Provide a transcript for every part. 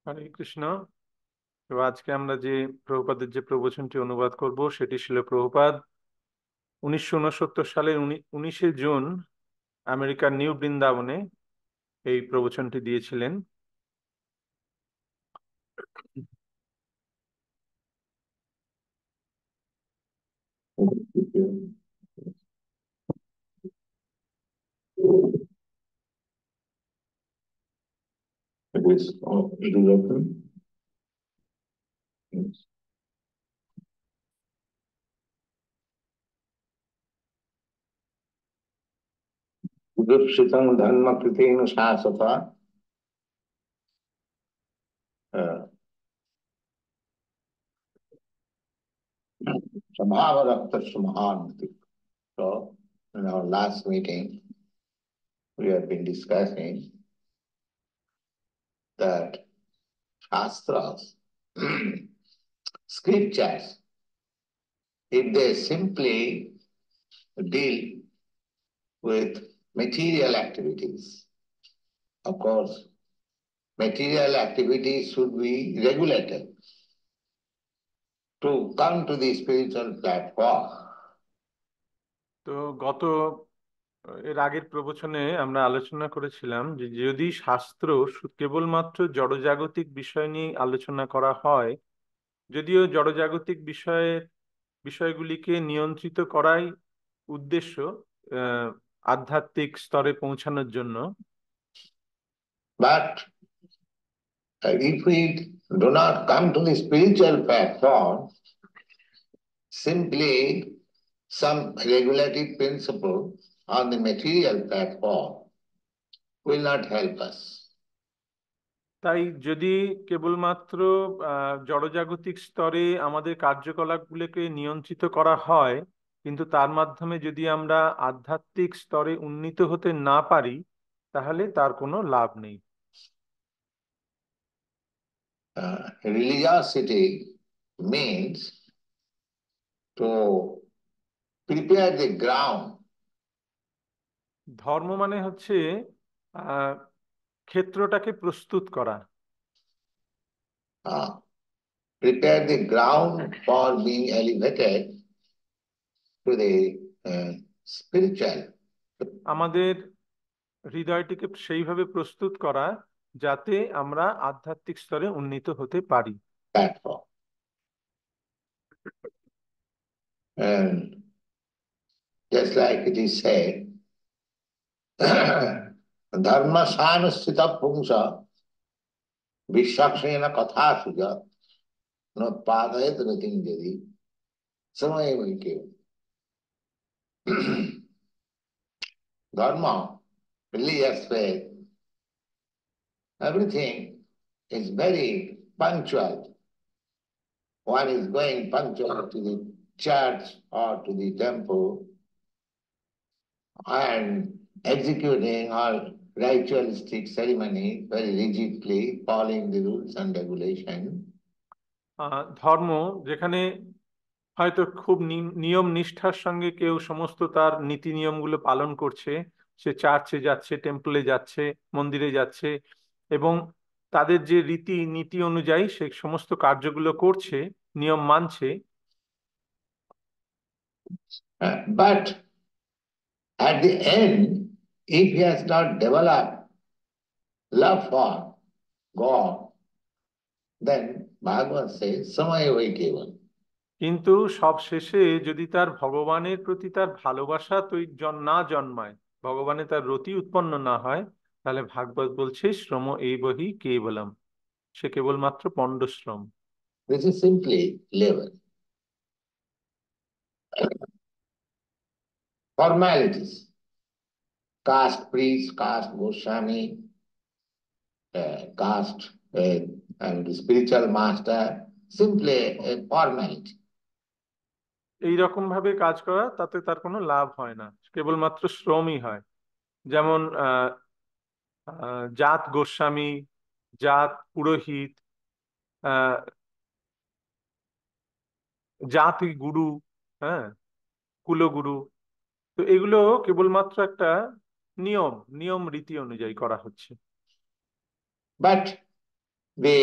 হরে কৃষ্ণ। তো আজকে আমরা যে প্রভুপাদের যে প্রবচনটি অনুবাদ করব সেটি ছিল প্রভুপাদ 1969 সালের 19শে জুন আমেরিকার নিউ বৃন্দাবনে এই প্রবচনটি দিয়েছিলেন। It is open. Yes. Udupshitam dharma kritena sasata samhava raktasya mahanti. So, in our last meeting, we have been discussing that Shastras, scriptures, if they simply deal with material activities, of course, material activities should be regulated to come to the spiritual platform. তো এর আগের প্রবচনে আমরা আলোচনা করেছিলাম যে যদি শাস্ত্র কেবলমাত্র জড়জাগতিক বিষয় নিয়ে আলোচনা করা হয়, যদিও জড়জাগতিক বিষয়গুলিকে নিয়ন্ত্রিত করাই উদ্দেশ্য আহ আধ্যাত্মিক স্তরে পৌঁছানোর জন্য, But if we do not come to the spiritual platform, simply some regulative principle on the material platform will not help us. তাই যদি কেবলমাত্র জড়জাগতিক স্তরে আমাদের কার্যকলাপগুলোকে নিয়ন্ত্রিত করা হয়, কিন্তু তার মাধ্যমে যদি আমরা আধ্যাত্মিক স্তরে উন্নীত হতে না পারি, তাহলে তার কোনো লাভ নেই। Religiosity means to prepare the ground. ধর্ম মানে হচ্ছে আহ ক্ষেত্রটাকে প্রস্তুত করা, Prepare the ground for being elevated to the spiritual. আমাদের হৃদয়টিকে সেইভাবে প্রস্তুত করা যাতে আমরা আধ্যাত্মিক স্তরে উন্নীত হতে পারি। Platform. And just like it is said, dharma sanasthita pumsa vishakshena katha suja notpadayat rating jadi samaya vaike. Dharma, religious faith, everything is very punctual. One is going punctual to the church or to the temple and executing all ritualistic ceremony very rigidly, following the rules and regulation. ধর্ম যেখানে হয়তো খুব নিয়ম নিষ্ঠার সঙ্গে কেউ সমস্ত তার নীতি নিয়মগুলো পালন করছে, সে চার্চে যাচ্ছে, টেম্পলে যাচ্ছে, মন্দিরে যাচ্ছে এবং তাদের যে রীতি নীতি অনুযায়ী সে সমস্ত কার্যগুলো করছে, নিয়ম মানছে। But at the end, if he has not developed love for God, then Bhagavad says, Samaya Vaikevan. কিন্তু সব শেষে যদি তার ভগবানের প্রতি তার ভালোবাসা না জন্মায়, ভগবানে তার রতি উৎপন্ন না হয়, তাহলে ভাগবত বলছে শ্রম এই বহি কেবলম, সে কেবলমাত্র পণ্ডশ্রম। This is simply level. Formalities. Caste priest, caste Goswami, caste and spiritual master, simply a formality. এইরকম ভাবে কাজ করা তাতে তার কোনো লাভ হয় না, কেবলমাত্র শ্রমই হয়। যেমন জাত গোস্বামী, জাত পুরোহিত, আহ জাতি গুরু, হ্যাঁ, কুলগুরু, তো এগুলো কেবলমাত্র একটা নিয়ম নিয়ম রীতি অনুযায়ী করা হচ্ছে। But The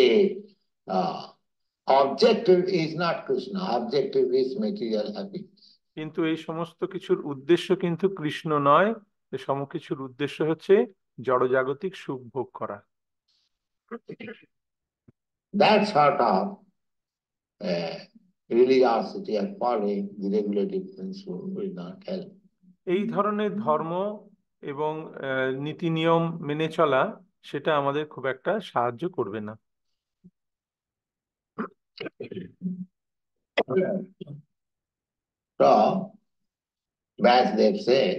objective is not Krishna, objective is material happiness. কিন্তু এই সমস্ত কিছুর উদ্দেশ্য কিন্তু কৃষ্ণ নয়, এই কিছুর উদ্দেশ্য হচ্ছে জড়জাগতিক সুখ ভোগ করা। That sort of religiosity and following the regulative principle will not help. এই ধরনের ধর্ম এবং নীতি নিয়ম মেনে চলা সেটা আমাদের খুব একটা সাহায্য করবে না। So, Vasudev said,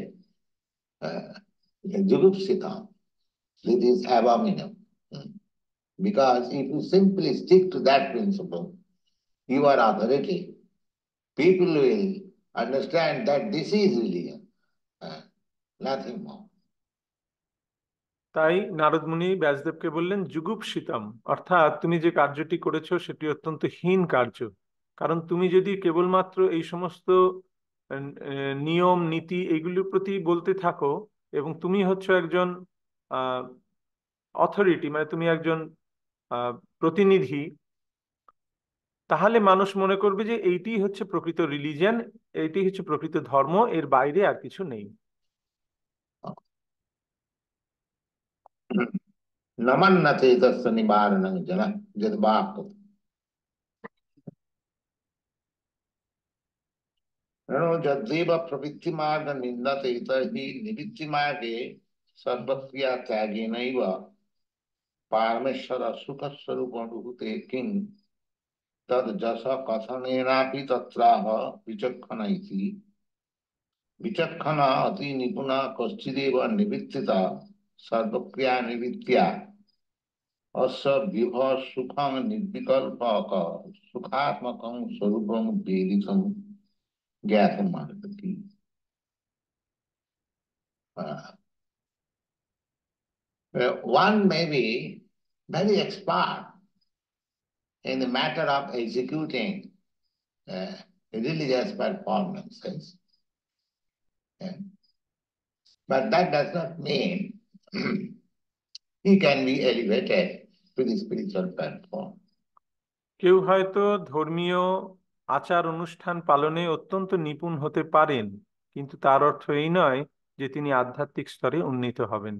Jugupsita, this is abominable. Because if you simply stick to that principle, you are authority. People will understand that this is religion, nothing more. তাই নারদ মুনি ব্যাসদেবকে বললেন যুগুপসিতম, অর্থাৎ তুমি যে কার্যটি করেছো সেটি অত্যন্ত হীন কার্য। কারণ তুমি যদি কেবলমাত্র এই সমস্ত নিয়ম নীতি এগুলির প্রতি বলতে থাকো, এবং তুমি হচ্ছে একজন অথরিটি, মানে তুমি একজন প্রতিনিধি, তাহলে মানুষ মনে করবে যে এইটি হচ্ছে প্রকৃত রিলিজিয়ান, এইটি হচ্ছে প্রকৃত ধর্ম, এর বাইরে আর কিছু নেই। नमन्नते तस्य निवारणं जनः यद्वाक् यद्देव प्रवृत्तिमार्ग निन्दते तर्हि निवृत्तिमार्गे सर्वक्रिया त्यागेनैव परमेश्वर सुखस्वरूपमनुभूते किं तद् जस कथनेनापि तत्राह विचक्षण इति विचक्षण अति निपुण कश्चिदेव निवृत्तिता सर्वक्रिया निवृत्त्या अस्य विभव सुखं निर्विकल्पक सुखात्मकं स्वरूपं वेदितं ज्ञातुमर्हति। One may be very expert in the matter of executing religious performances, but that does not mean he can be elevated to the spiritual platform. কেউ হয়তো ধর্মীয় আচার অনুষ্ঠান পালনে অত্যন্ত নিপুণ হতে পারেন, কিন্তু তার অর্থ এই নয় যে তিনি আধ্যাত্মিক স্তরে উন্নীত হবেন।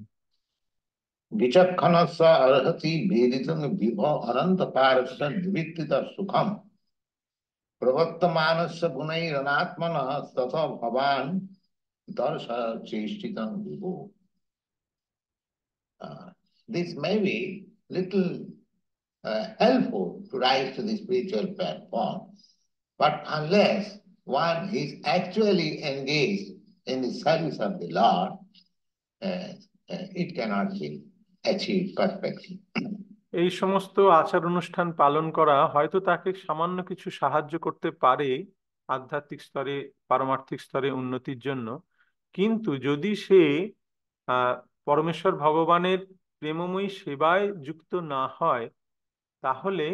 विचक्षणस्य अर्हति वेदितुं विभव अनन्तपारस्य निवृत्तितः सुखम् प्रवर्तमानस्य गुणैरनात्मनः तथा भवान् दर्शचेष्टितं विभो। This may be little helpful to rise to the spiritual platform, but unless one is actually engaged in the service of the Lord, it cannot be achieved perfectly. এই সমস্ত আচার অনুষ্ঠান পালন করা হয়তো তাকে সামান্য কিছু সাহায্য করতে পারে আধ্যাত্মিক স্তরে, পারমার্থিক স্তরে উন্নতির জন্য, কিন্তু যদি সে পরমেশ্বর ভগবানের প্রেমময়ী সেবায় যুক্ত না হয়, তাহলে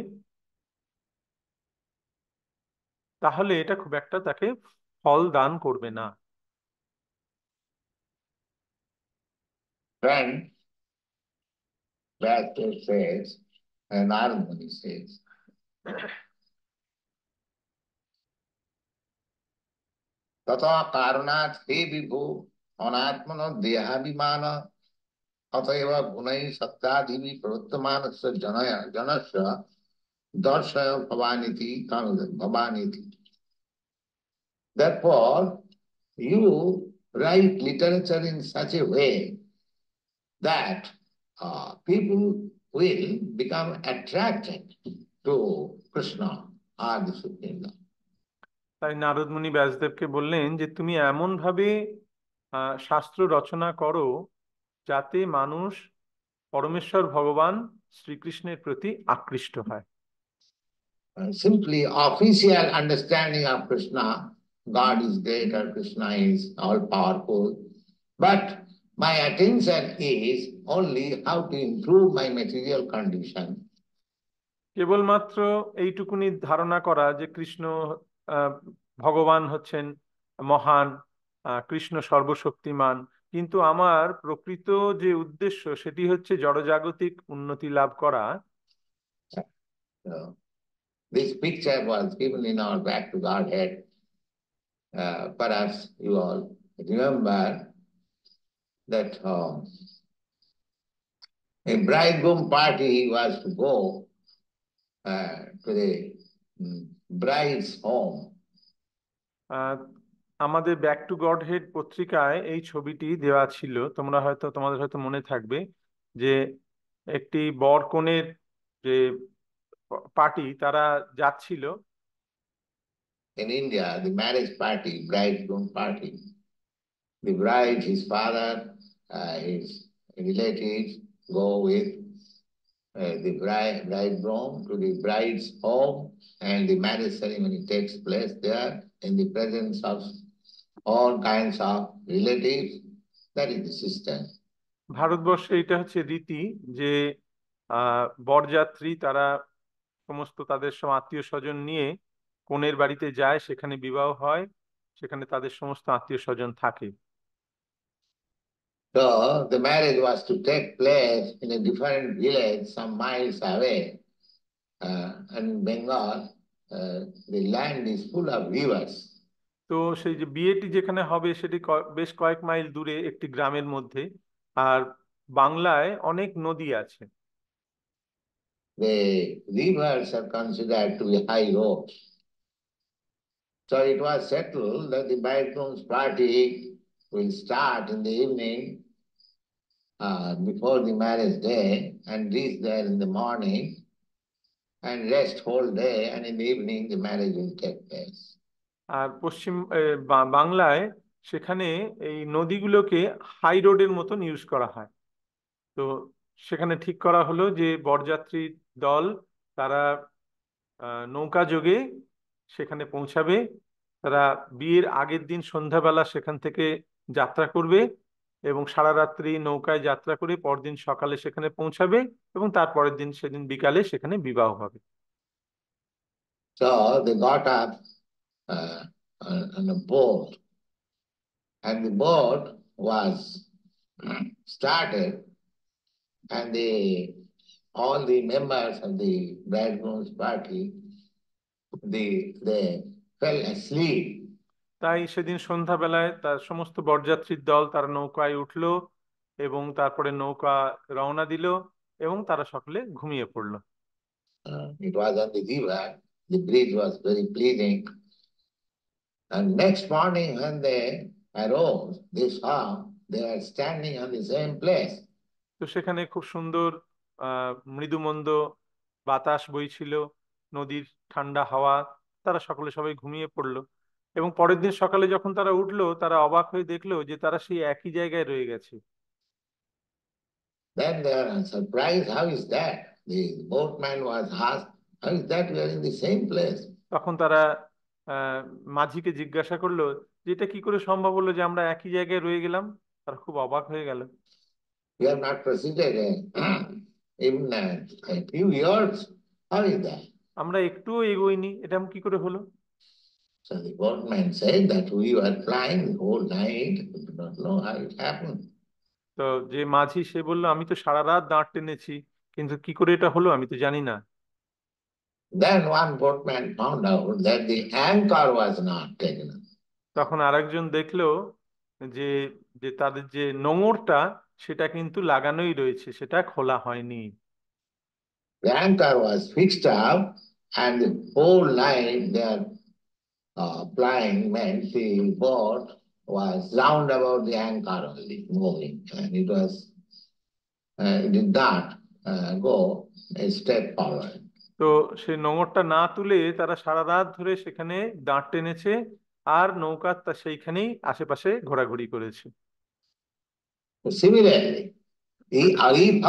তাহলে এটা খুব একটা তাকে ফল দান করবে না। Friend, that says, and Narad Muni says, तथा कारणात् हे विभो अनात्मनो देहाभिमान अतएव गुणैः सत्तादिभिः प्रवर्तमानस्य जनस्य दर्शय भवानिति भवानिति। Therefore, you write literature in such a way that people will become attracted to Krishna or the Supreme Lord. তাই নারদ মুনি ব্যাসদেবকে বললেন যে তুমি এমন ভাবে শাস্ত্র রচনা করো যাতে মানুষ পরমেশ্বর ভগবান শ্রীকৃষ্ণের প্রতি আকৃষ্ট হয়। Simply official understanding of Krishna, God is great or Krishna is all powerful, but my attention is only how to improve my material condition. কেবলমাত্র এইটুকুনি ধারণা করা যে কৃষ্ণ ভগবান হচ্ছেন মহান, কৃষ্ণ সর্বশক্তিমান, কিন্তু আমার প্রকৃত যে উদ্দেশ্য সেটি হচ্ছে জড়জাগতিক উন্নতি লাভ করা, So this picture was given in our Back to Godhead. Perhaps you all remember that a bridegroom party was to go to the bride's home. আমাদের ব্যাক টু গড হেড পত্রিকায় এই ছবিটি দেওয়া ছিল, তোমাদের হয়তো মনে থাকবে যে একটি বর কনের যে পার্টি তারা যাচ্ছিল। In India, the marriage party, bridegroom party, the bride, his father, his relatives go with the bridegroom to the bride's home, and the marriage ceremony takes place there in the presence of all kinds of relatives. That is the system. ভারতবর্ষে এটা হচ্ছে রীতি যে বরযাত্রী তারা সমস্ত তাদের সব আত্মীয় স্বজন নিয়ে কনের বাড়িতে যায়, সেখানে বিবাহ হয়, সেখানে তাদের সমস্ত আত্মীয় স্বজন থাকে। So the marriage was to take place in a different village some miles away. And Bengal, the land is full of rivers. তো সেই যে বিয়েটি যেখানে হবে সেটি বেশ কয়েক মাইল দূরে একটি গ্রামের মধ্যে, আর বাংলায় অনেক নদী আছে। The rivers are considered to be high roads. So it was settled that the bridegroom's party will start in the evening before the marriage day and reach there in the morning and rest whole day, and in the evening the marriage will take place. আর পশ্চিম বাংলায় সেখানে এই নদীগুলোকে high রোডের মতন use করা হয়। তো সেখানে ঠিক করা হলো যে বরযাত্রী দল তারা নৌকা যোগে সেখানে পৌঁছাবে। তারা বিয়ের আগের দিন সন্ধ্যাবেলা সেখান থেকে যাত্রা করবে এবং সারা রাত্রি নৌকায় যাত্রা করে পরদিন সকালে সেখানে পৌঁছাবে এবং তারপরের দিন সেদিন বিকালে সেখানে বিবাহ হবে। So they got up on a boat, and the boat was started, and all the members of the bridegroom's party, they fell asleep. তাই সেদিন সন্ধ্যাবেলায় তার সমস্ত বরযাত্রীর দল তারা নৌকায় উঠলো এবং তারপরে নৌকা রওনা দিল এবং তারা সকলে ঘুমিয়ে পড়লো। It was on the river. The breeze was very pleasing. And next morning when they arose, they saw they were standing on the same place. তো সেখানে খুব সুন্দর মৃদুমন্দ বাতাস বইছিল, নদীর ঠান্ডা হাওয়া, তারা সকলে সবাই ঘুমিয়ে পড়লো এবং পরের দিন সকালে যখন তারা উঠলো তারা অবাক হয়ে দেখলো যে তারা সেই একই জায়গায় রয়ে গেছে। Then they are surprised, how is that? The boatman was asked, how is that we are in the same place? তখন তারা মাঝিকে জিজ্ঞাসা করলো যে এটা কি করে সম্ভব হলো যে আমরা একই জায়গায় রয়ে গেলাম। তারা খুব অবাক হয়ে গেল। We have not proceeded even a few years. How is that? আমরা একটুও এগোইনি, এটা কি করে হলো? So the boatman said that we were flying the whole night. We do not know how it happened. তো যে মাঝি সে বললো আমি তো সারা রাত দাঁড় টেনেছি, কিন্তু কি করে এটা হলো আমি তো জানি না। Then one boatman found out that the anchor was not taken up. তখন আরেকজন দেখলো যে যে তাদের যে নোঙরটা সেটা কিন্তু লাগানোই রয়েছে, সেটা খোলা হয়নি। The anchor was fixed up, and the whole night they are flying meant the boat was round about the anchor only moving, and it did not go a step forward. তো সেই নোঙরটা না তুলে তারা সারা রাত ধরে সেখানে দাঁড় টেনেছে আর নৌকা তা সেইখানেই আশেপাশে ঘোরাঘুরি করেছে। Similarly, if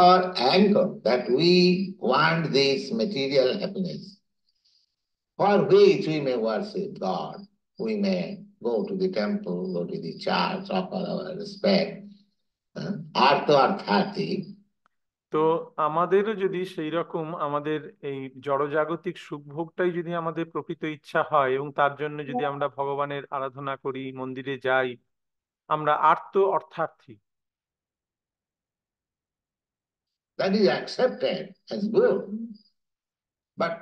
our anchor that we want this material happiness, for which we may worship God, we may go to the temple, go to the church, offer our respect, arthati. তো আমাদেরও যদি সেই রকম আমাদের এই জড়জাগতিক সুখভোগটাই যদি আমাদের প্রকৃত ইচ্ছা হয় এবং তার জন্য যদি আমরা ভগবানের আরাধনা করি, মন্দিরে যাই, আমরা অর্থার্থী। That is accepted as good. But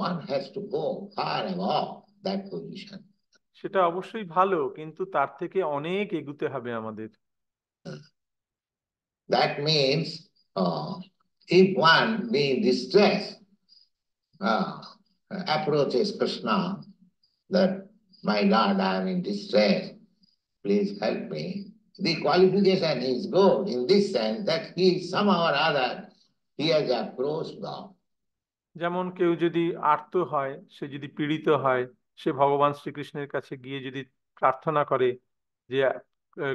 one has to go far above that position. সেটা অবশ্যই ভালো, কিন্তু তার থেকে অনেক এগুতে হবে আমাদের। That means if one being distressed uh, approaches Krishna that, my Lord, I am in distress, please help me. The qualification is good in this sense that he somehow or other he has approached God. যেমন কেউ যদি আর্ত হয়, সে যদি পীড়িত হয়, সে ভগবান শ্রীকৃষ্ণের কাছে গিয়ে যদি প্রার্থনা করে যে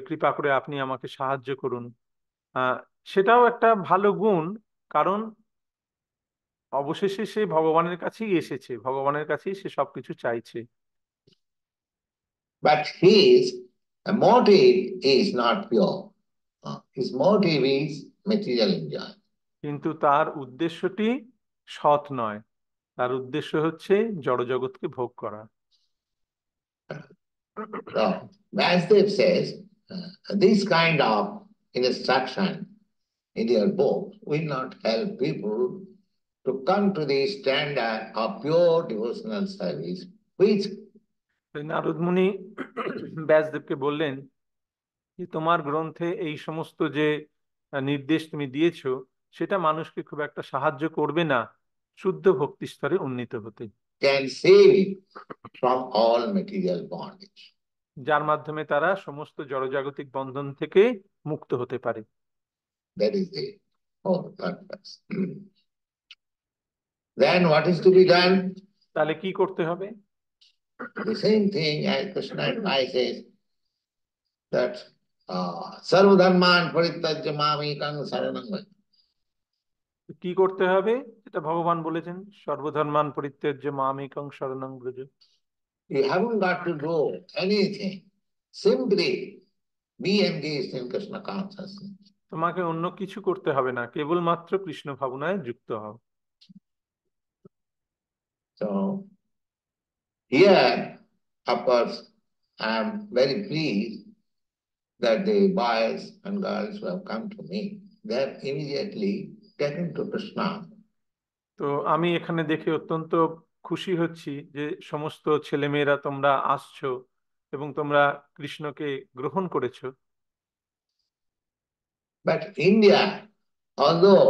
কৃপা করে আপনি আমাকে সাহায্য করুন, আহ সেটাও একটা ভালো গুণ। কারণ অবশেষে সে ভগবানের কাছেই এসেছে, ভগবানের কাছেই সে সবকিছু চাইছে। But his motive is not pure. His motive is material enjoyment. কিন্তু তার উদ্দেশ্যটি সৎ নয়, তার উদ্দেশ্য হচ্ছে জড়জগৎকে ভোগ করা। So, Vasudev says, this kind of instruction in your book will not help people to come to the standard of pure devotional service, which Narad মুনি ব্যাসদেবকে বললেন যে তোমার গ্রন্থে এই সমস্ত যে নির্দেশ তুমি দিয়েছো, সেটা মানুষকে খুব একটা সাহায্য করবে না শুদ্ধ ভক্তি স্তরে উন্নীত হতে, can save it from all material bondage. যার মাধ্যমে তারা সমস্ত জড়জাগতিক বন্ধন থেকে মুক্ত হতে পারে। That is the whole purpose. Then what is to be done? তাহলে কি করতে হবে? The same thing as Krishna advises that sarvadharman parityajya mamekang saranam vraj. কি করতে হবে? এটা ভগবান বলেছেন, সর্বধর্মান পরিত্যাজ্য মামেকং শরণং Braj. You haven't got to do anything. Simply be engaged in Krishna consciousness. তোমাকে অন্য কিছু করতে হবে না, কেবলমাত্র কৃষ্ণ ভাবনায় যুক্ত হও। So here, of course, I am very pleased that the boys and girls who have come to me, they have immediately taken to Krishna. তো আমি এখানে দেখে অত্যন্ত খুশি হচ্ছি যে সমস্ত ছেলেমেয়েরা তোমরা আসছো এবং তোমরা কৃষ্ণকে গ্রহণ করেছো। But India, although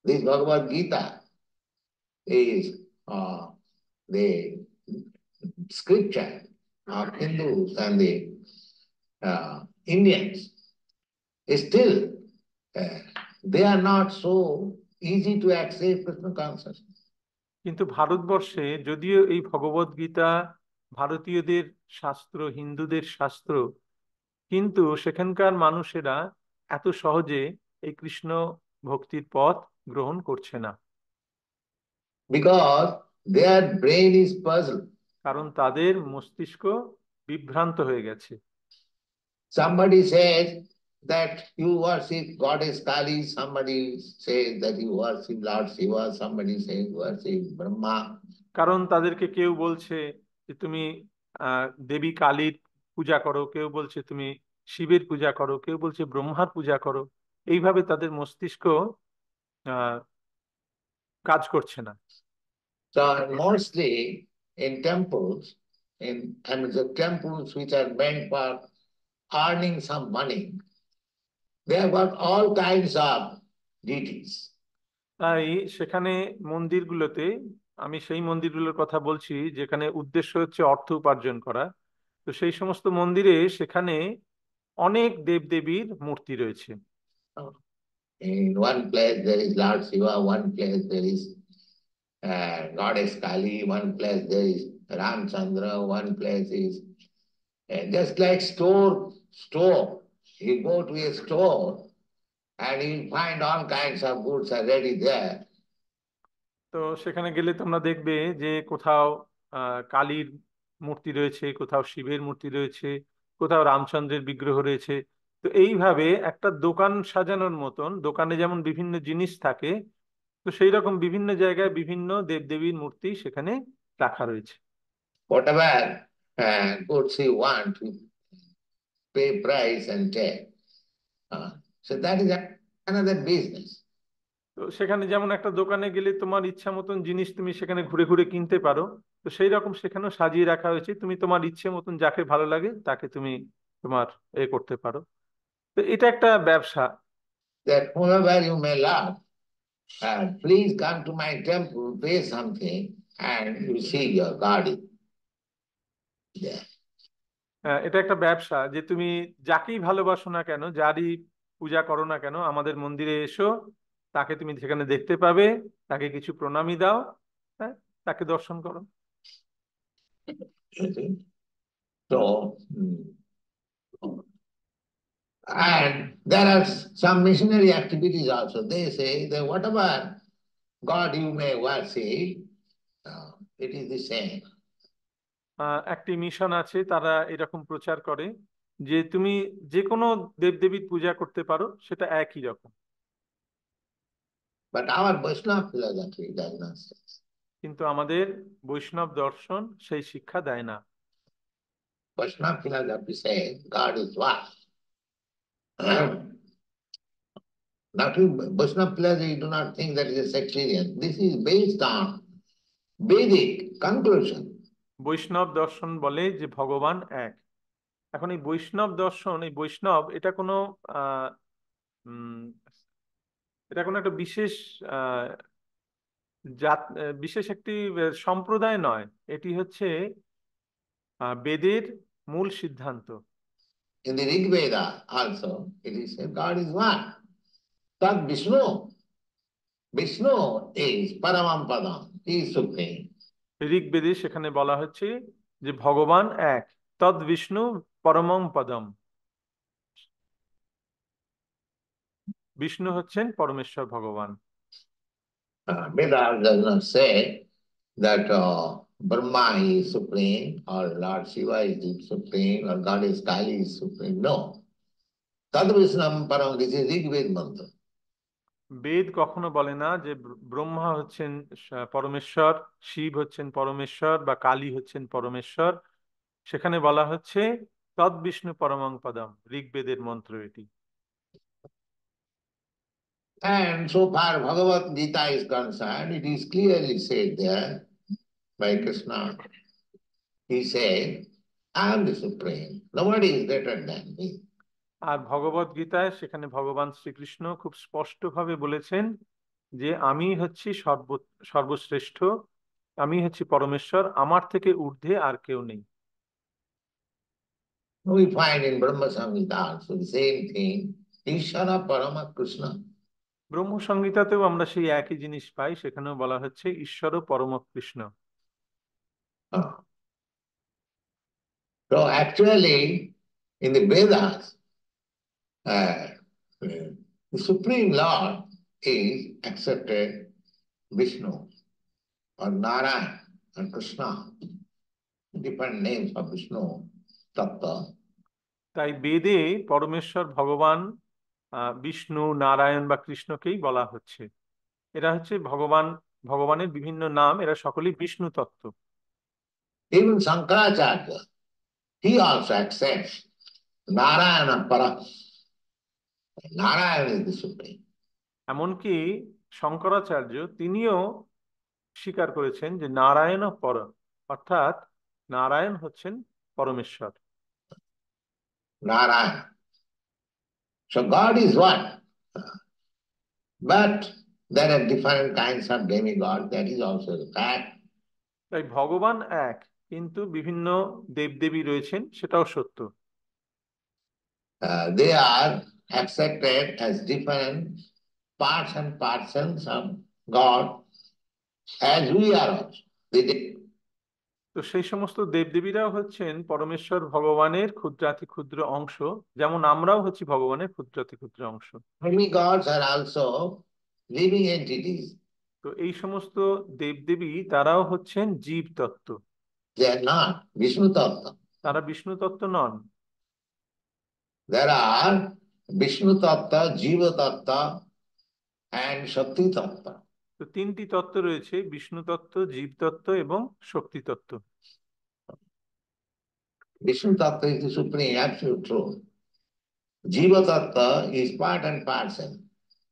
this Bhagavad Gita is the scripture of Hindus and the Indians, still they are not so easy to accept Krishna consciousness. কিন্তু ভারতবর্ষে যদিও এই ভগবদ গীতা ভারতীয়দের শাস্ত্র, হিন্দুদের শাস্ত্র, কিন্তু সেখানকার মানুষেরা এত সহজে এই কৃষ্ণ ভক্তির পথ গ্রহণ করছে না। Because their brain is puzzled. কারণ তাদের মস্তিষ্ক বিভ্রান্ত হয়ে গেছে। Somebody says that you worship Goddess Kali, somebody says that you worship Lord Shiva, somebody says you worship Brahma. কারণ তাদেরকে কেউ বলছে যে তুমি দেবী কালীর পূজা করো, কেউ বলছে তুমি শিবের পূজা করো, কেউ বলছে ব্রহ্মার পূজা করো। এইভাবে তাদের মস্তিষ্ক আহ কাজ করছে না। So mostly in temples, and the temples which are meant for earning some money, they have got all kinds of deities. তাই সেখানে মন্দিরগুলোতে, আমি সেই মন্দিরগুলোর কথা বলছি যেখানে উদ্দেশ্য হচ্ছে অর্থ উপার্জন করা, তো সেই সমস্ত মন্দিরে সেখানে অনেক দেবদেবীর মূর্তি রয়েছে। In one place there is Lord Shiva, one place there is Goddess Kali, one place there is Ramchandra, one place is just like store. You go to a store and you find all kinds of goods are ready there. তো সেখানে গেলে তোমরা দেখবে যে কোথাও কালীর মূর্তি রয়েছে, কোথাও শিবের মূর্তি রয়েছে, কোথাও রামচন্দ্রের বিগ্রহ রয়েছে। তো এইভাবে একটা দোকান সাজানোর মতন, দোকানে যেমন বিভিন্ন জিনিস থাকে, তো সেই রকম বিভিন্ন জায়গায় বিভিন্ন দেবদেবীর মূর্তি সেখানে রাখা রয়েছে। Whatever goods you want, you pay price and take. So that is another business. তো সেখানে যেমন একটা দোকানে গেলে তোমার ইচ্ছা মতন জিনিস তুমি সেখানে ঘুরে ঘুরে কিনতে পারো, তো সেই রকম সেখানেও সাজিয়ে রাখা হয়েছে, তুমি তোমার ইচ্ছে মতন যাকে ভালো লাগে তাকে তুমি তোমার করতে পারো। তো এটা একটা ব্যবসা। That whoever you may love, please come to my temple, pay something, and you see your God is there. এটা একটা ব্যবসা যে তুমি যাকেই ভালোবাসো না কেন, যারই পূজা করো না কেন, আমাদের মন্দিরে এসো, তাকে তুমি সেখানে দেখতে পাবে, তাকে কিছু প্রণামী দাও, হ্যাঁ, তাকে দর্শন করো। You see? So, and there are some missionary activities also. They say that whatever God you may worship, it is the same. একটি মিশন আছে, তারা এরকম প্রচার করে যে তুমি যে কোনো দেবদেবীর পূজা করতে পারো, সেটা একই রকম। But our Vaishnava philosophy does not say. কিন্তু আমাদের বৈষ্ণব দর্শন সেই শিক্ষা দেয় না। Vaishnava philosophy says God is one. Not in Vaishnava philosophy, you do not think that it is sectarian. This is based on Vedic conclusion. বৈষ্ণব দর্শন বলে যে ভগবান এক। এখন এই বৈষ্ণব দর্শন, এই বৈষ্ণব এটা কোনো আহ উম, এটা কোনো একটা বিশেষ আহ জাত, বিশেষ একটি সম্প্রদায় নয়, এটি হচ্ছে বেদের মূল সিদ্ধান্ত। In the Rig Veda also, it is said God is one. Tad Vishnu. Vishnu is Paramam Padam. He is supreme. ঋগ্বেদে সেখানে বলা হচ্ছে যে ভগবান এক, তদ বিষ্ণু পরমং পদম, বিষ্ণু হচ্ছেন পরমেশ্বর ভগবান। Veda does not say that Brahma is supreme or Lord Shiva is supreme or Goddess Kali is supreme. No. Tad Vishnam Param, this is Rig Ved mantra. বেদ কখনো বলে না যে ব্রহ্মা হচ্ছেন পরমেশ্বর, শিব হচ্ছেন পরমেশ্বর, বা কালী হচ্ছেন পরমেশ্বর। সেখানে বলা হচ্ছে তদ বিষ্ণু পরমং পদম, ঋগ্বেদের মন্ত্র এটি। And so far Bhagavad Gita is concerned, it is clearly said there by Krishna. He said, I am the supreme. Nobody is greater than me. আর ভগবদ গীতায় সেখানে ভগবান শ্রীকৃষ্ণ খুব স্পষ্টভাবে বলেছেন যে আমি হচ্ছি সর্বশ্রেষ্ঠ, আমি হচ্ছি পরমেশ্বর, আমার থেকে ঊর্ধ্বে আর কেউ নেই। We find in Brahma Samhita also the same thing. Ishvara Parama Krishna. ব্রহ্ম সংহিতাতেও আমরা সেই একই জিনিস পাই, সেখানেও বলা হচ্ছে ঈশ্বর পরম Krishna. Ah. So actually, in the Vedas, the Supreme Lord is accepted Vishnu or Narayan and Krishna, different names of Vishnu, Tattva. তাই বেদে পরমেশ্বর ভগবান, বিষ্ণু, নারায়ণ বা কৃষ্ণকেই বলা হচ্ছে। এরা হচ্ছে ভগবান, ভগবানের বিভিন্ন নাম, এরা সকলেই বিষ্ণু তত্ত্ব। Even Shankaracharya, he also accepts Narayana Para. Narayana is the Supreme. এমনকি শঙ্করাচার্য তিনিও স্বীকার করেছেন যে নারায়ণ পর, অর্থাৎ নারায়ণ হচ্ছেন পরমেশ্বর। Narayana. So God is one. But there are different kinds of demigods, that is also the fact. তাই ভগবান এক, কিন্তু বিভিন্ন দেবদেবী রয়েছেন, সেটাও সত্য। They are accepted as different parts and portions of God, as we are also. তো সেই সমস্ত দেবদেবীরাও হচ্ছেন পরমেশ্বর ভগবানের ক্ষুদ্রাতি ক্ষুদ্র অংশ, যেমন আমরাও হচ্ছি ভগবানের ক্ষুদ্রাতি ক্ষুদ্র অংশ। Demigods are also living entities. তো এই সমস্ত দেবদেবী তারাও হচ্ছেন জীব তত্ত্ব, They are not Vishnu Tattva. তারা বিষ্ণু তত্ত্ব নন। There are Vishnu Tattva, Jiva Tattva, and Shakti Tattva. তো তিনটি তত্ত্ব রয়েছে, বিষ্ণু তত্ত্ব, জীব তত্ত্ব এবং শক্তি তত্ত্ব। Vishnu Tattva is the supreme, absolute truth. Jiva Tattva is part and parcel.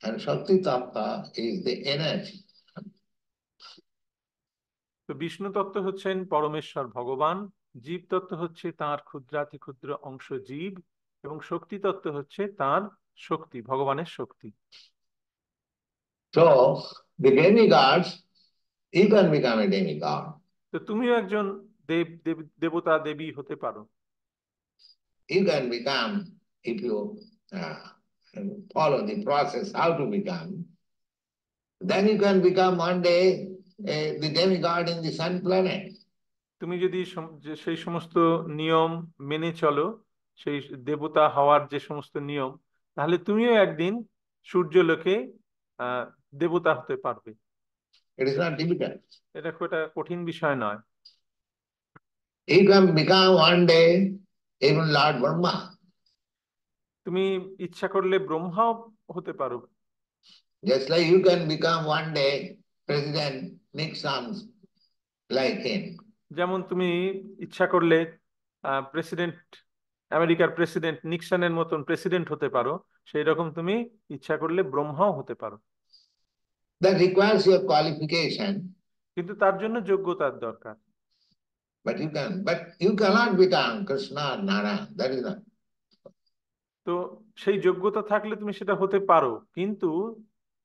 and Shakti Tattva is the energy. তো বিষ্ণু তত্ত্ব হচ্ছেন পরমেশ্বর ভগবান, জীব তত্ত্ব হচ্ছে তার ক্ষুদ্রাতি ক্ষুদ্র অংশ জীব, এবং শক্তি তত্ত্ব হচ্ছে তার শক্তি, ভগবানের শক্তি। So the demigods, you can become a demigod. তো তুমিও একজন দেবতা দেবী হতে পারো। You can become, if you follow the process how to become, then you can become one day the demigod in the sun planet. তুমি যদি সেই সমস্ত নিয়ম মেনে চলো, সেই দেবতা হওয়ার যে সমস্ত নিয়ম, তাহলে তুমিও একদিন সূর্যলোকে আহ দেবতা হতে পারবে। It is not difficult. এটা খুব একটা কঠিন বিষয় নয়। You can become one day even Lord Brahma. তুমি ইচ্ছা করলে ব্রহ্মাও হতে পারো। Just like you can become one day President Nixon like him. যেমন তুমি ইচ্ছা করলে প্রেসিডেন্ট, আমেরিকার প্রেসিডেন্ট নিক্সনের মতন প্রেসিডেন্ট হতে পারো, সেই রকম তুমি ইচ্ছা করলে ব্রহ্মাও হতে পারো। That requires your qualification. কিন্তু তার জন্য যোগ্যতার দরকার। But you cannot become Krishna or Narayana. That is not. তো সেই যোগ্যতা থাকলে তুমি সেটা হতে পারো, কিন্তু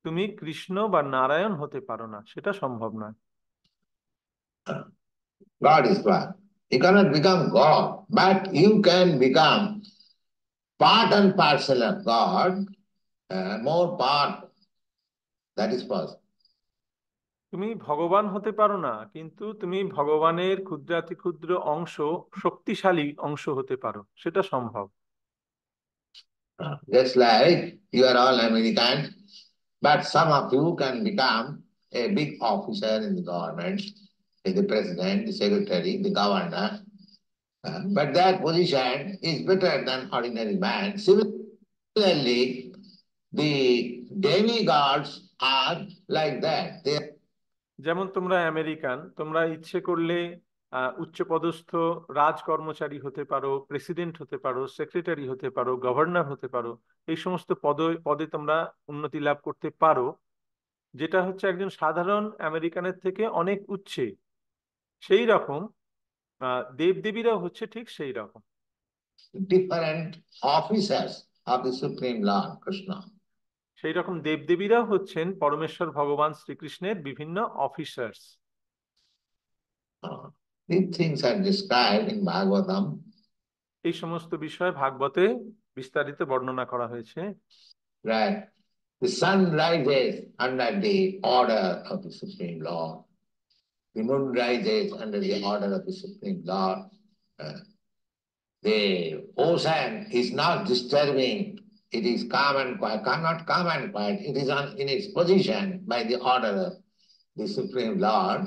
তুমি কৃষ্ণ বা নারায়ণ হতে পারো না, সেটা সম্ভব নয়। God is God. You cannot become God, but you can become part and parcel of God, more part. That is possible. তুমি ভগবান হতে পারো না, কিন্তু তুমি ভগবানের ক্ষুদ্রাতি ক্ষুদ্র অংশ, শক্তিশালী অংশ হতে পারো, সেটা সম্ভব। Just like you are all Americans, but some of you can become a big officer in the government, the president, the secretary, the governor. But that position is better than ordinary man. Similarly, the demigods are like that. They যেমন তোমরা American, তোমরা ইচ্ছে করলে উচ্চপদস্থ রাজ কর্মচারী হতে পারো, president হতে পারো, সেক্রেটারি হতে পারো, গভর্নর হতে পারো, এই সমস্ত পদে পদে তোমরা উন্নতি লাভ করতে পারো, যেটা হচ্ছে একজন সাধারণ আমেরিকানের থেকে অনেক উচ্চে। সেই রকম দেবদেবীরাও হচ্ছে ঠিক সেই রকম। different officers of the Supreme Lord Krishna. সেই রকম দেবদেবীরাও হচ্ছেন পরমেশ্বর ভগবান শ্রীকৃষ্ণের বিভিন্ন officers. These things are described in Bhagavatam. এই সমস্ত বিষয় ভাগবতে বিস্তারিত বর্ণনা করা হয়েছে। Right. The sun rises under the order of the Supreme Lord. The moon rises under the order of the Supreme Lord. The ocean is not disturbing. It is calm and quiet. Not calm and quiet. It is in its position by the order of the Supreme Lord.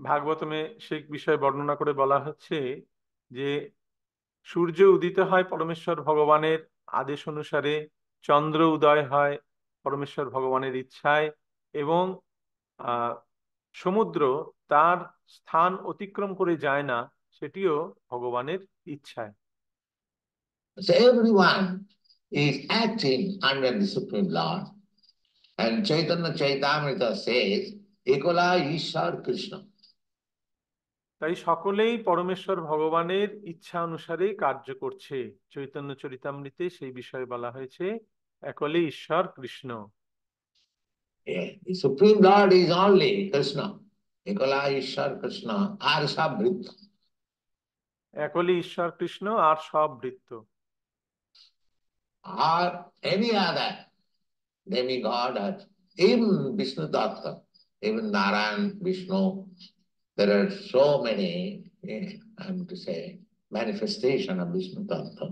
ভাগবতমে সেই বিষয় বর্ণনা করে বলা হচ্ছে যে সূর্য উদিত হয় পরমেশ্বর ভগবানের আদেশ অনুসারে, চন্দ্র উদয় হয় পরমেশ্বর ভগবানের ইচ্ছায়, এবং সমুদ্র তার স্থান অতিক্রম করে যায় না, সেটিও ভগবানের ইচ্ছায়। So everyone is acting under the Supreme Lord. And Chaitanya Chaitamrita says, Ekola Ishar Krishna. তাই সকলেই পরমেশ্বর ভগবানের ইচ্ছা অনুসারে কার্য করছে। চৈতন্য চরিতামৃতে সেই বিষয়ে বলা হয়েছে, একলে ঈশ্বর Krishna. Yeah, the Supreme Lord is only Krishna. Ekola Ishar Krishna Arsa Vritta. একলে ঈশ্বর কৃষ্ণ আর সব ভৃত্য। Or any other demigod, or even Vishnu Tattva, even Narayan, Vishnu, there are so many, I'm to say, manifestation of Vishnu Tattva.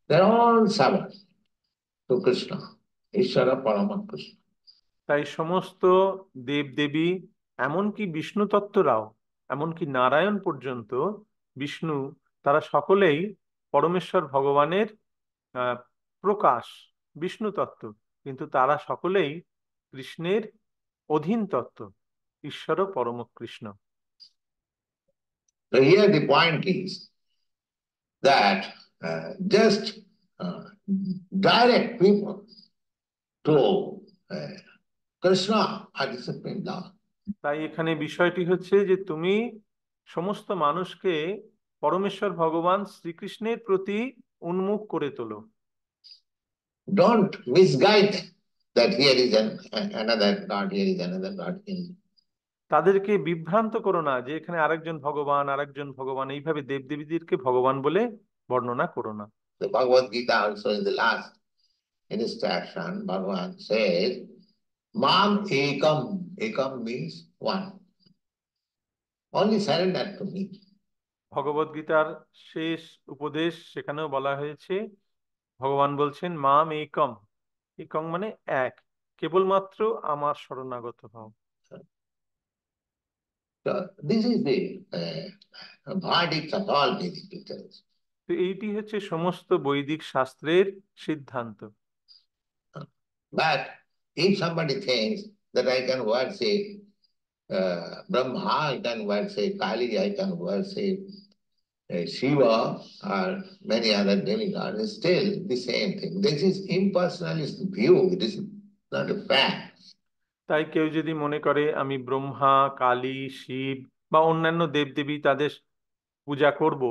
They're all servants to Krishna, Ishvara Parama Krishna. তাই সমস্ত দেবদেবী, এমনকি বিষ্ণু তত্ত্বরাও, এমনকি নারায়ণ পর্যন্ত, বিষ্ণু, তারা সকলেই পরমেশ্বর ভগবানের প্রকাশ, বিষ্ণু তত্ত্ব, কিন্তু তারা সকলেই কৃষ্ণের অধীন তত্ত্ব, ঈশ্বর পরম Krishna. So here the point is that just direct people to Krishna or the Supreme Lord. তাই এখানে বিষয়টি হচ্ছে যে তুমি সমস্ত মানুষকে পরমেশ্বর ভগবান শ্রীকৃষ্ণের প্রতি উন্মুখ করে তোলো। Don't misguide them that here is another God, here is another God. তাদেরকে বিভ্রান্ত করো না যে এখানে আরেকজন ভগবান, এইভাবে দেবদেবীদেরকে ভগবান বলে বর্ণনা করো না। The Bhagavad Gita also in the last instruction, Bhagavan says, Mam ekam. Ekam means one. Only surrender to me. ভগবদ গীতার শেষ উপদেশ সেখানেও বলা হয়েছে, ভগবান বলছেন মাম একম, একং মানে এক, কেবলমাত্র আমার শরণাগত হও। So this is the verdict of all Vedic literatures. তো এইটি হচ্ছে সমস্ত বৈদিক শাস্ত্রের সিদ্ধান্ত। But if somebody thinks that I can worship Brahma, I can worship Kali, I can worship Shiva or many other demigods, it's still the same thing. This is impersonalist view, it is not a fact. তাই কেউ যদি মনে করে আমি ব্রহ্মা, কালী, শিব বা অন্যান্য দেবদেবী তাদের পূজা করব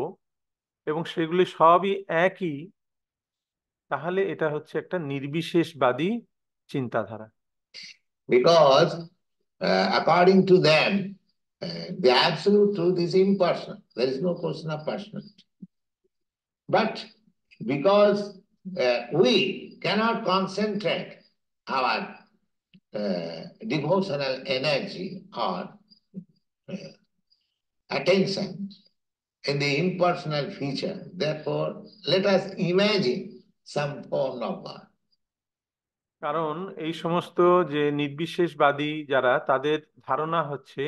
এবং সেগুলি সবই একই, তাহলে এটা হচ্ছে একটা নির্বিশেষবাদী চিন্তাধারা। Because according to them, the absolute truth is impersonal. There is no question of personality. But because we cannot concentrate our devotional energy or attention in the impersonal feature, therefore let us imagine some form of God. কারণ এই সমস্ত যে নির্বিশেষবাদী যারা, তাদের ধারণা হচ্ছে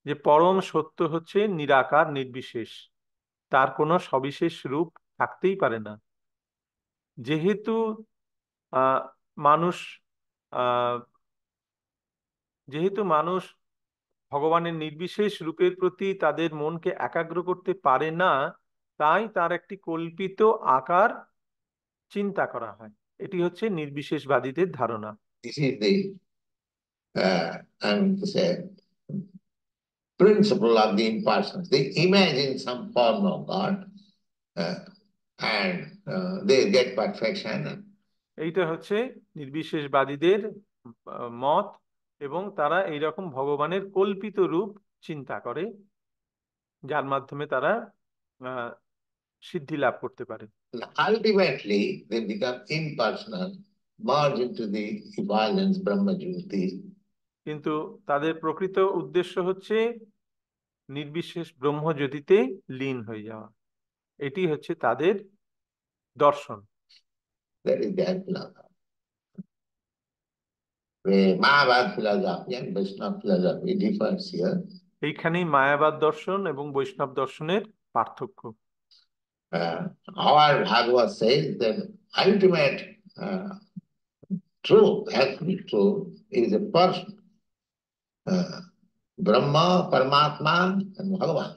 যে পরম সত্য হচ্ছে নিরাকার নির্বিশেষ, তার কোনো সবিশেষ রূপ থাকতেই পারে না। যেহেতু আহ মানুষ আহ যেহেতু মানুষ ভগবানের নির্বিশেষ রূপের প্রতি তাদের মনকে একাগ্র করতে পারে না, তাই তার একটি কল্পিত আকার চিন্তা করা হয়। এটি হচ্ছে নির্বিশেষবাদীদের ধারণা। This is the, I mean to say, principle of the impersonal. They imagine some form of God and they get perfection. এইটা হচ্ছে নির্বিশেষবাদীদের মত, এবং তারা এইরকম ভগবানের কল্পিত রূপ চিন্তা করে যার মাধ্যমে তারা আহ সিদ্ধি লাভ করতে পারে। Ultimately, they become impersonal, merge into the effulgence Brahma Jyoti. কিন্তু তাদের প্রকৃত উদ্দেশ্য হচ্ছে নির্বিশেষ ব্রহ্মজ্যোতিতে লীন হয়ে যাওয়া। এটি হচ্ছে তাদের দর্শন। That is their philosophy. The Mayavad philosophy and Vaishnava philosophy differs here. এইখানেই মায়াবাদ দর্শন এবং বৈষ্ণব দর্শনের পার্থক্য। Our Bhagavad says that ultimate truth, absolute truth, is a person. Brahma, Paramatma, and Bhagavan.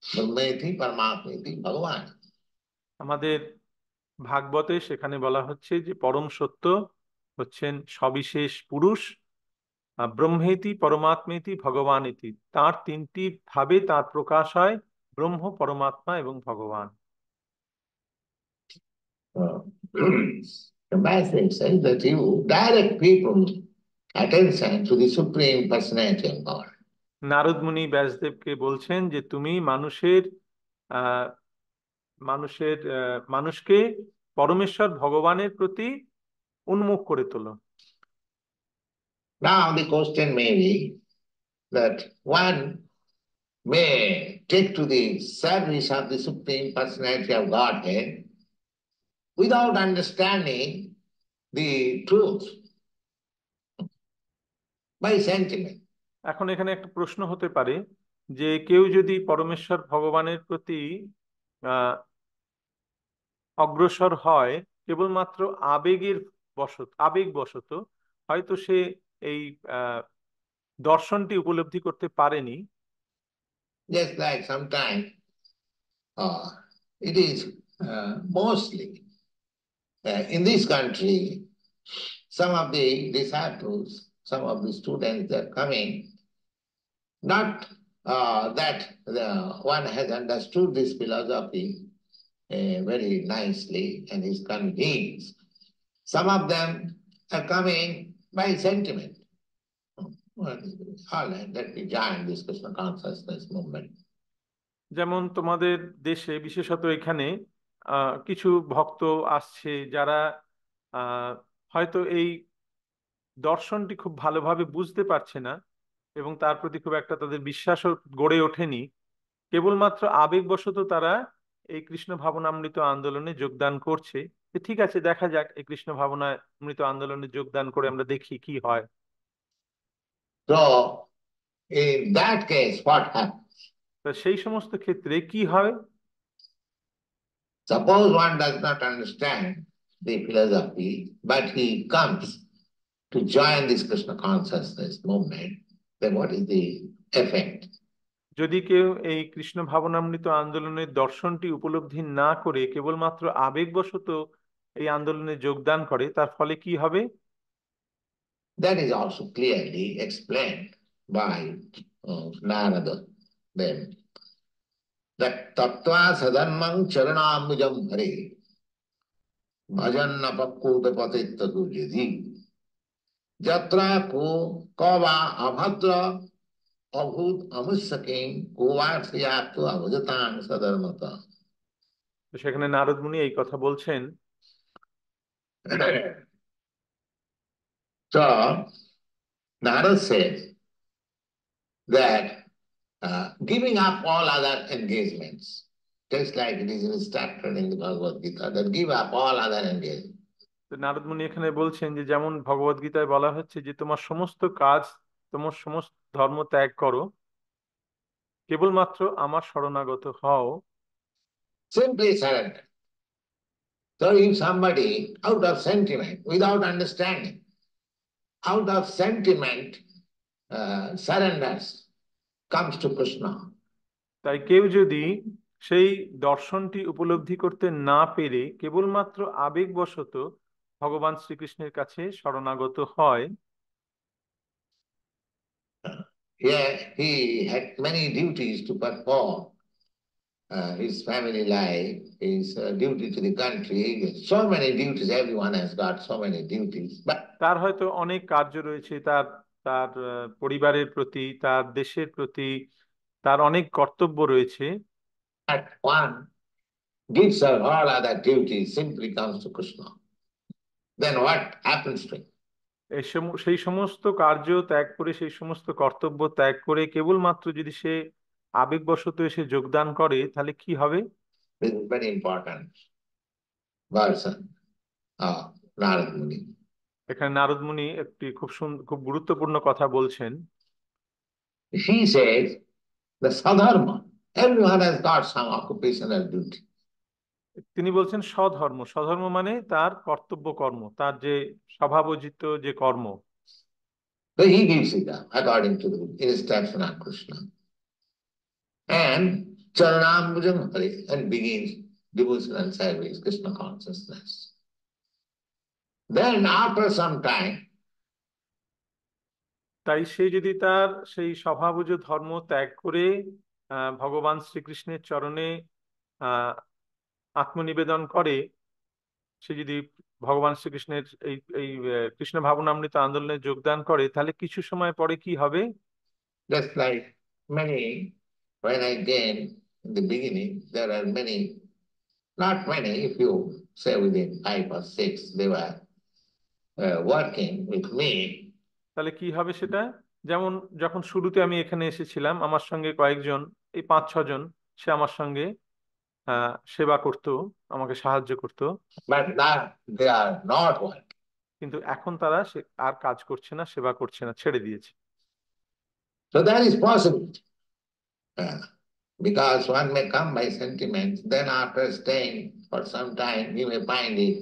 Brahmeti, Paramatmeti, Bhagavan. আমাদের ভাগবতে সেখানে বলা হচ্ছে যে পরম সত্য হচ্ছেন সবিশেষ পুরুষ, ব্রহ্মেতি পরমাত্মেতি ভগবানেতি, তার তিনটি ভাবে তার প্রকাশ হয়, ব্রহ্ম, পরমাত্মা এবং ভগবান। The message says that you direct people's attention to the Supreme Personality of God. Narad মুনি ব্যাসদেবকে বলছেন যে তুমি মানুষের আহ মানুষের মানুষকে পরমেশ্বর ভগবানের প্রতি উন্মুখ করে তোলো। Now the question may be that one may take to the service of the Supreme Personality of Godhead without understanding the truth by sentiment. এখন এখানে একটা প্রশ্ন হতে পারে যে কেউ যদি পরমেশ্বর ভগবানের প্রতি আহ অগ্রসর হয় কেবলমাত্র আবেগবশত, হয়তো সে এই দর্শনটি উপলব্ধি করতে পারেনি। Just like sometimes it is mostly in this country, some of the disciples, some of the students, they're coming, not that one has understood this philosophy very nicely and is convinced. Some of them are coming by sentiment. Well, all right, let me join this Krishna consciousness movement. যেমন তোমাদের দেশে বিশেষত এখানে কিছু ভক্ত আসছে যারা আহ, হয়তো এই দর্শনটি খুব ভালোভাবে বুঝতে পারছে না এবং তার প্রতি খুব একটা তাদের বিশ্বাসও গড়ে ওঠেনি, কেবলমাত্র আবেগবশত তারা এই কৃষ্ণ ভাবনামৃত আন্দোলনে যোগদান করছে। যে ঠিক আছে, দেখা যাক এই কৃষ্ণ ভাবনামৃত আন্দোলনে যোগদান করে আমরা দেখি কি হয়। So, in that case, what happens? তা সেই সমস্ত ক্ষেত্রে কি হয়? Suppose one does not understand the philosophy, but he comes to join this Krishna consciousness movement, then what is the effect? যদি কেউ এই কৃষ্ণ ভাবনামৃত আন্দোলনের দর্শনটি উপলব্ধি না করে কেবলমাত্র আবেগবশত এই আন্দোলনে যোগদান করে, তার ফলে কি হবে? That is also clearly explained by Narada then. That tattva sadharmang charanambujam hare bhajanna pakkuta patitta durjadi jatra ko kava abhadra abhut amussakim kovarsiyatu abhajatang sadharmata. তো সেখানে নারদ মুনি এই কথা বলছেন। So, Narada says that giving up all other engagements, just like it is instructed in the Bhagavad Gita, that give up all other engagements. তো নারদ মুনি এখানে বলছেন যে যেমন ভগবদ গীতায় বলা হচ্ছে যে তোমার সমস্ত কাজ, তোমার সমস্ত ধর্ম ত্যাগ করো, কেবলমাত্র আমার শরণাগত হও। Simply surrender. So if somebody out of sentiment, without understanding, out of sentiment surrenders, comes to Krishna, তাই কেউ যদি সেই দর্শনটি উপলব্ধি করতে না পেরে কেবলমাত্র আবেগবশত ভগবান শ্রীকৃষ্ণের কাছে শরণাগত হয়, here he had many duties to perform. His family life, his duty to the country, so many duties, everyone has got so many duties. But তার হয়তো অনেক কার্য রয়েছে, তার তার পরিবারের প্রতি, তার দেশের প্রতি তার অনেক কর্তব্য রয়েছে। one gives up all other duties, simply comes to Krishna. Then what happens to him? সেই সমস্ত কার্য ত্যাগ করে, সেই সমস্ত কর্তব্য ত্যাগ করে কেবলমাত্র যদি সে আবেগবশত এসে যোগদান করে, তাহলে কি হবে? This is very important version of Narad Muni. এখানে নারদ মুনি একটি খুব গুরুত্বপূর্ণ কথা বলছেন। He says the sadharma, everyone has got some occupational duty. তিনি বলছেন স্বধর্ম। স্বধর্ম মানে তার কর্তব্য কর্ম, তার যে স্বভাবজিত যে কর্ম। So he gives it up according to the instruction of Krishna. And Charanambujam Hare and begins devotional service, Krishna consciousness. Then after some time, তাই সে যদি তার সেই স্বভাবজ ধর্ম ত্যাগ করে ভগবান শ্রীকৃষ্ণের চরণে আহ আত্মনিবেদন করে, সে যদি ভগবান শ্রীকৃষ্ণের এই এই কৃষ্ণ ভাবনামৃত আন্দোলনে যোগদান করে, তাহলে কিছু সময় পরে কি হবে? just like many, when I came in the beginning, there are many, not many, if you say within 5 or 6, they were working with me. তাহলে কি হবে সেটা? যেমন যখন শুরুতে আমি এখানে এসেছিলাম, আমার সঙ্গে কয়েকজন, এই 5-6 জন, সে আমার সঙ্গে সেবা করত, আমাকে সাহায্য করত। But now they are not working. কিন্তু এখন তারা আর কাজ করছে না, সেবা করছে না, ছেড়ে দিয়েছে। So that is possible. Because one may come by sentiment, then after staying for some time, you may find it,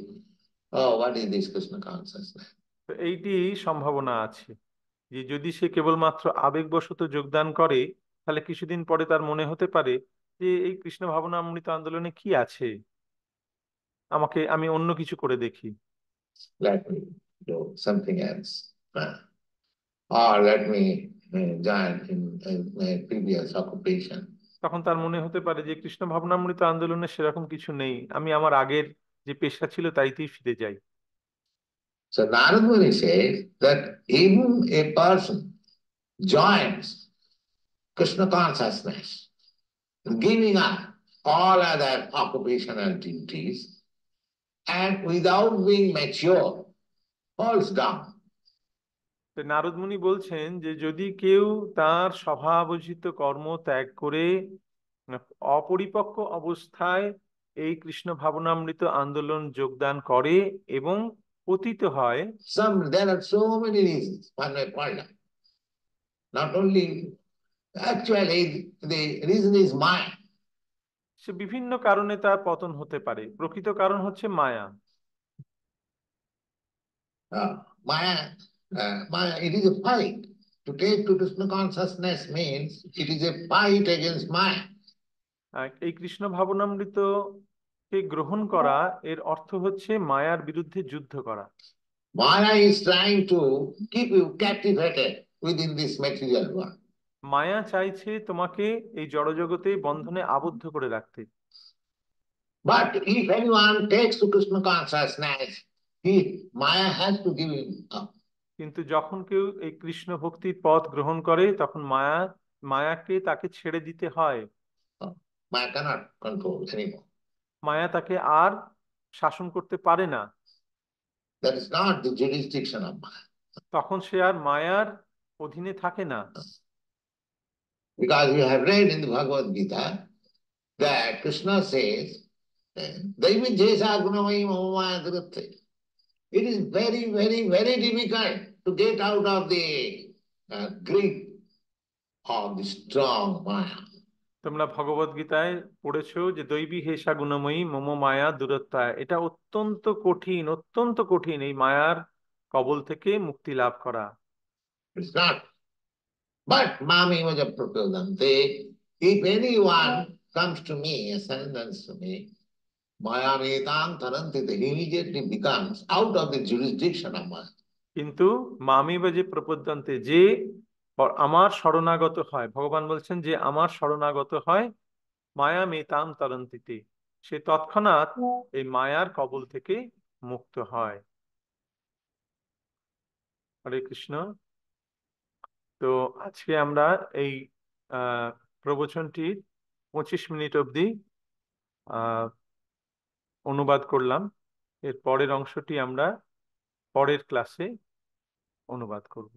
oh, what is this Krishna consciousness? তো এইটি সম্ভাবনা আছে যে যদি সে কেবলমাত্র আবেগবশত যোগদান করে, তাহলে কিছুদিন পরে তার মনে হতে পারে যে এই কৃষ্ণ ভাবনামৃত আন্দোলনে কি আছে, আমি অন্য কিছু করে দেখি। Let me do something else. Or let me join in my previous occupation. তখন তার মনে হতে পারে যে কৃষ্ণ ভাবনামৃত আন্দোলনে সেরকম কিছু নেই, আমি আমার আগের যে পেশা ছিল তাইতেই ফিরে যাই। So Narad Muni says that even a person joins Krishna consciousness, giving up all other occupational duties, and without being mature, falls down. তো নারদ মুনি বলছেন যে যদি কেউ তার স্বভাবজিত কর্ম ত্যাগ করে অপরিপক্ক অবস্থায় এই কৃষ্ণ ভাবনামৃত আন্দোলন যোগদান করে এবং পতিত হয়, There are so many reasons one may point out. Not only, actually, the reason is Maya. সে বিভিন্ন কারণে তার পতন হতে পারে, প্রকৃত কারণ হচ্ছে মায়া। Maya, Maya, it is a fight. To take to Krishna consciousness means it is a fight against Maya. এই কৃষ্ণ ভাবনামৃত কে গ্রহণ করা এর অর্থ হচ্ছে মায়ার বিরুদ্ধে যুদ্ধ করা। Maya is trying to keep you captivated within this material world. মায়া চাইছে তোমাকে এই জড়জগতে বন্ধনে আবদ্ধ করে রাখতে। But if anyone takes to Krishna consciousness, Maya has to give him up. কিন্তু যখন কেউ এই কৃষ্ণ ভক্তির পথ গ্রহণ করে তখন মায়াকে তাকে ছেড়ে দিতে হয়। Maya cannot control anymore. মায়া তাকে আর শাসন করতে পারে না। That is not the jurisdiction of Maya. তখন সে আর মায়ার অধীনে থাকে না। Because you have read in the Bhagavad Gita that Krishna says, Daivi Jesa Gunamai Mamamaya Duratte. It is very, very, very difficult to get out of the grip of the strong Maya. তোমরা ভগবদ গীতায় পড়েছো যে দৈবী হেষা গুণময়ী মম মায়া দূরত্বায়, এটা অত্যন্ত কঠিন এই মায়ার কবল থেকে মুক্তি লাভ করা। It's not. But Mami was a Pratyodante. If anyone comes to me, ascendants to me, Maya Metang Tarantite, he immediately becomes out of the jurisdiction of Maya. কিন্তু মামি বা যে প্রপদ্যন্তে, যে আমার শরণাগত হয়, ভগবান বলছেন যে আমার শরণাগত হয়, মায়া মেতাম তরন্তিতে, সে তৎক্ষণাৎ এই মায়ার কবল থেকে মুক্ত হয়। হরে কৃষ্ণ। তো আজকে আমরা এই প্রবচনটির 25 মিনিট অবধি অনুবাদ করলাম। এর পরের অংশটি আমরা পরের ক্লাসে অনুবাদ করব।